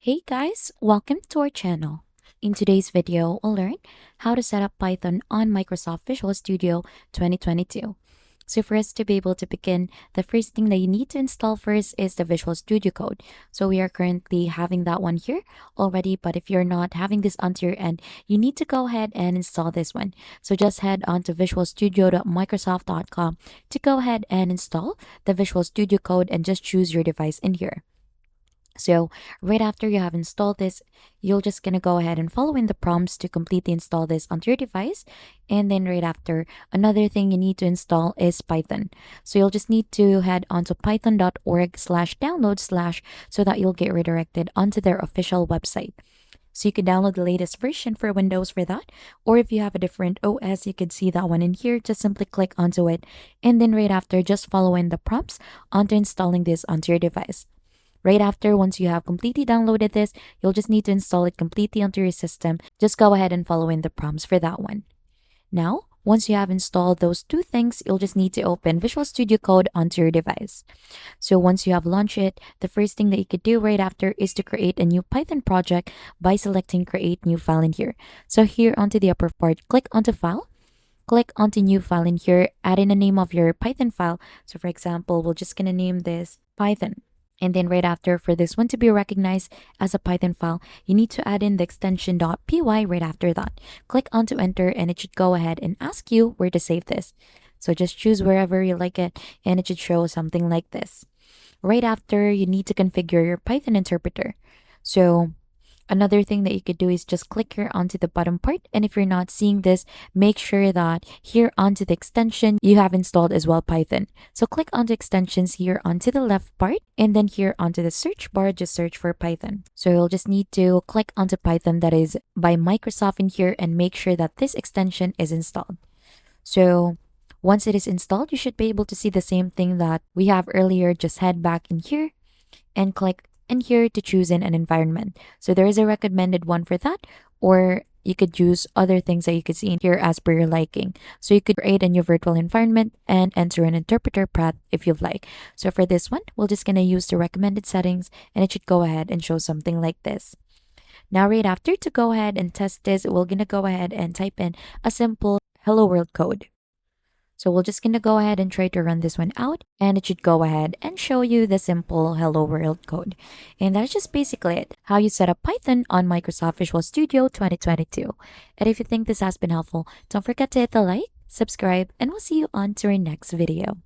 Hey guys, welcome to our channel. In today's video, we'll learn how to set up Python on Microsoft Visual Studio 2022. So for us to be able to begin, the first thing that you need to install first is the Visual Studio Code. So we are currently having that one here already, but if you're not having this onto your end, you need to go ahead and install this one. So just head on to visualstudio.microsoft.com to go ahead and install the Visual Studio Code and just choose your device in here. So right after you have installed this, you're just gonna go ahead and follow in the prompts to completely install this onto your device. And then right after, another thing you need to install is Python. So you'll just need to head onto python.org/download/ so that you'll get redirected onto their official website. So you can download the latest version for Windows for that. Or if you have a different OS, you could see that one in here. Just simply click onto it. And then right after, just follow in the prompts onto installing this onto your device. Right after, once you have completely downloaded this, you'll just need to install it completely onto your system. Just go ahead and follow in the prompts for that one. Now, once you have installed those two things, you'll just need to open Visual Studio Code onto your device. So once you have launched it, the first thing that you could do right after is to create a new Python project by selecting Create New File in here. So here onto the upper part, click onto File. Click onto New File in here, add in the name of your Python file. So for example, we're just going to name this Python. And then right after, for this one to be recognized as a Python file, you need to add in the extension .py right after that. Click onto enter and it should go ahead and ask you where to save this. So just choose wherever you like it and it should show something like this. Right after, you need to configure your Python interpreter. So another thing that you could do is just click here onto the bottom part. And if you're not seeing this, make sure that here onto the extension, you have installed as well Python. So click onto extensions here onto the left part. And then here onto the search bar, just search for Python. So you'll just need to click onto Python that is by Microsoft in here and make sure that this extension is installed. So once it is installed, you should be able to see the same thing that we have earlier. Just head back in here and click and here to choose in an environment. So there is a recommended one for that, or you could use other things that you could see in here as per your liking. So you could create a new virtual environment and enter an interpreter path if you'd like. So for this one, we're just gonna use the recommended settings and it should go ahead and show something like this. Now right after, to go ahead and test this, we're gonna go ahead and type in a simple hello world code. So we're just gonna go ahead and try to run this one out and it should go ahead and show you the simple hello world code. And that's just basically it, how you set up Python on Microsoft Visual Studio 2022. And if you think this has been helpful, don't forget to hit the like, subscribe, and we'll see you on to our next video.